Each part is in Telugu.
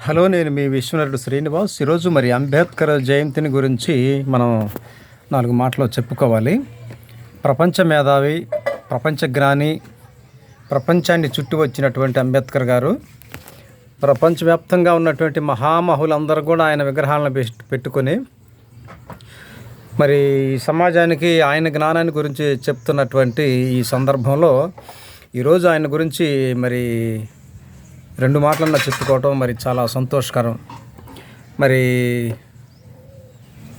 హలో, నేను మీ విశ్వనరుడు శ్రీనివాస్. ఈరోజు మరి అంబేద్కర్ జయంతిని గురించి మనం 4 మాటలు చెప్పుకోవాలి. ప్రపంచ మేధావి, ప్రపంచ జ్ఞాని, ప్రపంచాన్ని చుట్టి వచ్చినటువంటి అంబేద్కర్ గారు ప్రపంచవ్యాప్తంగా ఉన్నటువంటి మహామహులందరూ కూడా ఆయన విగ్రహాలను పెట్టుకొని మరి సమాజానికి ఆయన జ్ఞానాన్ని గురించి చెప్తున్నటువంటి ఈ సందర్భంలో ఈరోజు ఆయన గురించి మరి 2 మాటలన్నా చెప్పుకోవటం మరి చాలా సంతోషకరం. మరి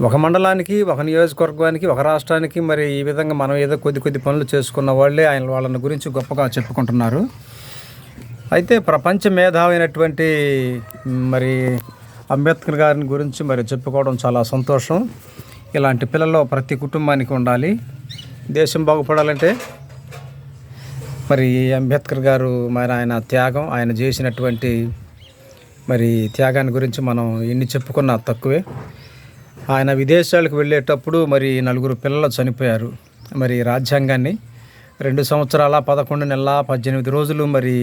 ఒక మండలానికి, ఒక నియోజకవర్గానికి, ఒక రాష్ట్రానికి మరి ఈ విధంగా మనం ఏదో కొద్ది పనులు చేసుకున్న వాళ్ళే వాళ్ళని గురించి గొప్పగా చెప్పుకుంటున్నారు. అయితే ప్రపంచ మేధావైనటువంటి మరి అంబేద్కర్ గారిని గురించి మరి చెప్పుకోవడం చాలా సంతోషం. ఇలాంటి పిల్లలు ప్రతి కుటుంబానికి ఉండాలి. దేశం బాగుపడాలంటే మరి అంబేద్కర్ గారు మరి ఆయన త్యాగం, ఆయన చేసినటువంటి మరి త్యాగాన్ని గురించి మనం ఎన్ని చెప్పుకున్నా తక్కువే. ఆయన విదేశాలకు వెళ్ళేటప్పుడు మరి 4 పిల్లలు చనిపోయారు. మరి రాజ్యాంగాన్ని 2 సంవత్సరాల 11 నెలల 18 రోజులు మరి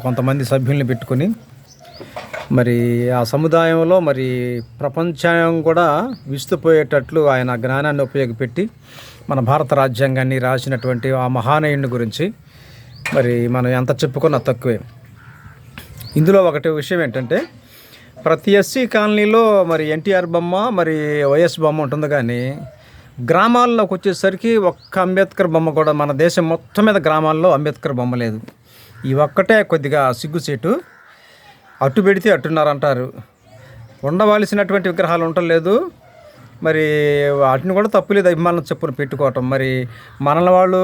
కొంతమంది సభ్యుల్ని పెట్టుకొని మరి ఆ సముదాయంలో మరి ప్రపంచం కూడా విస్తుపోయేటట్లు ఆయన జ్ఞానాన్ని ఉపయోగపెట్టి మన భారత రాజ్యాంగాన్ని రాసినటువంటి ఆ మహానీయుని గురించి మరి మనం ఎంత చెప్పుకున్నా తక్కువే. ఇందులో ఒకటి విషయం ఏంటంటే, ప్రతి ఎస్సీ కాలనీలో మరి ఎన్టీఆర్ బొమ్మ, మరి వైఎస్ బొమ్మ ఉంటుంది. కానీ గ్రామాల్లోకి వచ్చేసరికి ఒక్క అంబేద్కర్ బొమ్మ కూడా, మన దేశం మొత్తం మీద గ్రామాల్లో అంబేద్కర్ బొమ్మ లేదు. ఈ ఒక్కటే కొద్దిగా సిగ్గుసేటు. అటు పెడితే అట్టున్నారంటారు. ఉండవలసినటువంటి విగ్రహాలు ఉండలేదు. మరి వాటిని కూడా తప్పులేదు, అభిమానం చెప్పున పెట్టుకోవటం. మరి మనల్ని వాళ్ళు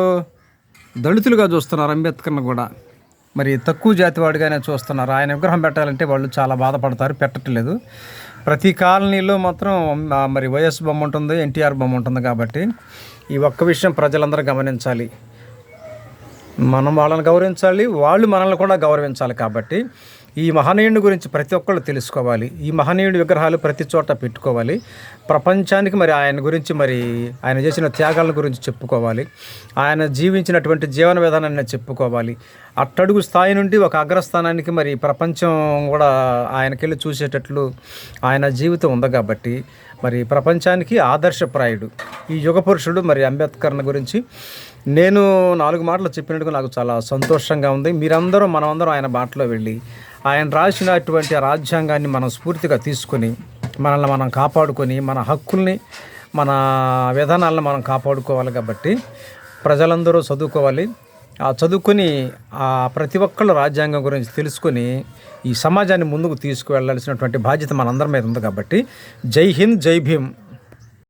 దళితులుగా చూస్తున్నారు, అంబేద్కర్ని కూడా మరి తక్కువ జాతి వాడిగానే చూస్తున్నారు. ఆయన విగ్రహం పెట్టాలంటే వాళ్ళు చాలా బాధపడతారు, పెట్టట్లేదు. ప్రతి కాలనీలో మాత్రం మరి వైఎస్ బొమ్మ ఉంటుంది, ఎన్టీఆర్ బొమ్మ ఉంటుంది. కాబట్టి ఈ ఒక్క విషయం ప్రజలందరూ గమనించాలి. మనం వాళ్ళని గౌరవించాలి, వాళ్ళు మనల్ని కూడా గౌరవించాలి. కాబట్టి ఈ మహనీయుడి గురించి ప్రతి ఒక్కళ్ళు తెలుసుకోవాలి. ఈ మహనీయుడి విగ్రహాలు ప్రతి చోట పెట్టుకోవాలి. ప్రపంచానికి మరి ఆయన గురించి, మరి ఆయన చేసిన త్యాగాల గురించి చెప్పుకోవాలి. ఆయన జీవించినటువంటి జీవన విధానాన్ని చెప్పుకోవాలి. అట్టడుగు స్థాయి నుండి ఒక అగ్రస్థానానికి మరి ప్రపంచం కూడా ఆయనకెళ్ళి చూసేటట్లు ఆయన జీవితం ఉంది. కాబట్టి మరి ప్రపంచానికి ఆదర్శప్రాయుడు ఈ యుగ పురుషుడు మరి అంబేద్కర్ని గురించి నేను 4 మాటలు చెప్పినట్టుగా నాకు చాలా సంతోషంగా ఉంది. మీరందరూ, మనమందరం ఆయన బాటలో వెళ్ళి ఆయన రాసినటువంటి రాజ్యాంగాన్ని మనం స్ఫూర్తిగా తీసుకొని మనల్ని మనం కాపాడుకొని, మన హక్కుల్ని, మన విధానాలను మనం కాపాడుకోవాలి. కాబట్టి ప్రజలందరూ చదువుకోవాలి. ఆ చదువుకొని ప్రతి ఒక్కళ్ళు రాజ్యాంగం గురించి తెలుసుకొని ఈ సమాజాన్ని ముందుకు తీసుకువెళ్ళాల్సినటువంటి బాధ్యత మనందరి మీద ఉంది. కాబట్టి జై హింద్, జై భీమ్.